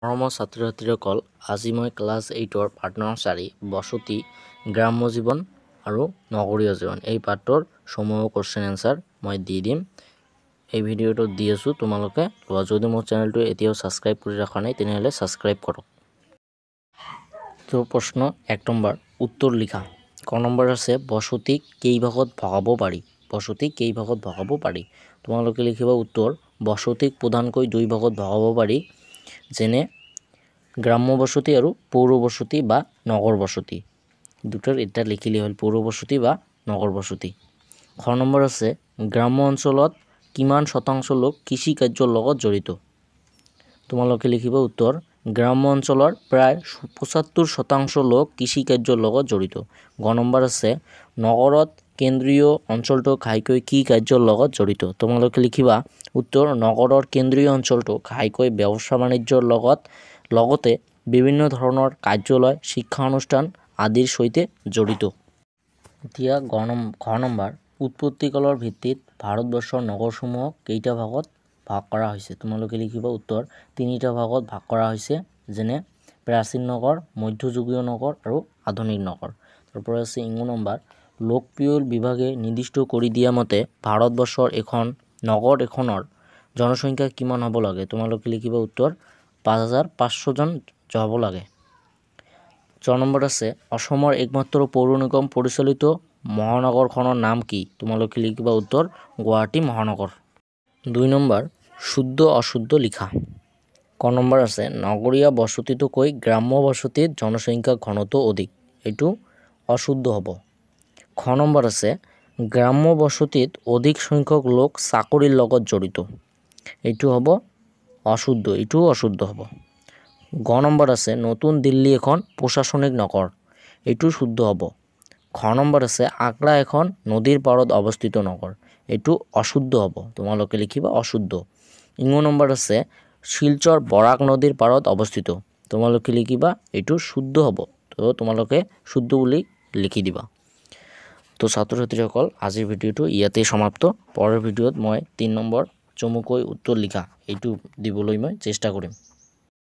মৰমৰ ছাত্ৰ ছাত্ৰীসকল, আজি মই ক্লাছ 8ৰ পাঠ নম্বৰ 4 বসতি, গ্ৰাম্য জীৱন আৰু নগৰীয় জীৱন এই পাঠৰ সমূহ কোৱেশ্চন এনসাৰ মই দি দিম। এই ভিডিঅ'টো দি আছো, তোমালোকে যদি মোৰ চেনেলটো এতিয়াও সাবস্ক্ৰাইব কৰি ৰাখা নাই তেনেহলে সাবস্ক্ৰাইব কৰক। তো প্ৰশ্ন 1 নম্বৰ উত্তৰ লিখা। ক নম্বৰ আছে বসতিক কেইভাগত ভগাব পাৰি। বসতিক কেইভাগত ভগাব পাৰি। তোমালোকে লিখিবা উত্তৰ বসতিক প্ৰধানকৈ দুই ভাগত ভগাব পাৰি, যেনে গ্ৰাম্য বসতি আৰু পৌৰ বসতি বা নগৰ বসতি। দুটাৰ এটা লিখিলে হ'ল পৌৰ বসতি বা নগৰ বসতি। খ নম্বৰ আছে গ্ৰাম্য অঞ্চলত কিমান শতাংশ লোক কৃষি কাৰ্যৰ লগত জড়িত। তোমালোকে লিখিবা উত্তৰ গ্ৰাম্য অঞ্চলৰ প্ৰায় ৭৫% লোক কৃষি কাৰ্যৰ লগত জড়িত। গ নম্বৰ আছে নগৰত কেন্দ্ৰীয় অঞ্চলটো ঘাইকৈ কি কাৰ্যৰ লগত জড়িত। তোমালোকে লিখিবা উত্তৰ নগৰৰ কেন্দ্ৰীয় অঞ্চলটো ঘাইকৈ ব্যৱসায় বাণিজ্যৰ লগতে বিভিন্ন ধৰণৰ কাৰ্যালয়, শিক্ষা অনুষ্ঠান আদিৰ সৈতে জড়িত। এতিয়া ঘ নম্বৰ উৎপত্তিকালৰ ভিত্তিত ভাৰতবৰ্ষৰ নগৰসমূহক কেইটা ভাগত ভাগ কৰা হৈছে। তোমালোকে লিখিবা উত্তৰ তিনিটা ভাগত ভাগ কৰা হৈছে, যেনে প্ৰাচীন নগৰ, মধ্যযুগীয় নগৰ আৰু আধুনিক নগৰ। তাৰপৰা আছে ইং নম্বৰ লোকপ্ৰিয় বিভাগে নিৰ্দিষ্ট কৰি দিয়া মতে ভাৰতবৰ্ষৰ এখন নগৰ এখনৰ জনসংখ্যা কিমান হ'ব লাগে। তোমালোকে লিখিবা উত্তৰ ৫৫০০ জন হ'ব লাগে। ৬ নম্বৰ আছে অসমৰ একমাত্ৰ পৌৰ নিগম পৰিচালিত মহানগৰখনৰ নাম কি। তোমালোকে লিখিবা উত্তৰ গুৱাহাটী মহানগৰ। ২ নম্বৰ শুদ্ধ অশুদ্ধ লিখা। ক নম্বৰ আছে নগৰীয়া বসতিতকৈ গ্ৰাম্য বসতিত জনসংখ্যা ঘনত্ব অধিক, এইটো অশুদ্ধ হ'ব। খ নম্বৰ আছে গ্ৰাম্য বসতিত অধিক সংখ্যক লোক চাকৰিৰ লগত জড়িত, এইটো হ'ব অশুদ্ধ, এইটোও অশুদ্ধ হ'ব। গ নম্বৰ আছে নতুন দিল্লী এখন প্ৰশাসনিক নগৰ, এইটো শুদ্ধ হ'ব। খ নম্বৰ আছে আগ্ৰা এখন নদীৰ পাৰত অৱস্থিত নগৰ, এইটো অশুদ্ধ হ'ব। তোমালোকে লিখিবা অশুদ্ধ। ইং নম্বৰ আছে শিলচৰ বৰাক নদীৰ পাৰত অৱস্থিত। তোমালোকে লিখিবা এইটো শুদ্ধ হ'ব, তো তোমালোকে শুদ্ধ বুলি লিখি দিবা। তো ছাত্ৰ ছাত্ৰীসকল, আজিৰ ভিডিঅ'টো ইয়াতে সমাপ্ত। পৰৰ ভিডিঅ'ত মই 3 নম্বৰ চমুকৈ উত্তৰ লিখা এইটো দিবলৈ মই চেষ্টা কৰিম।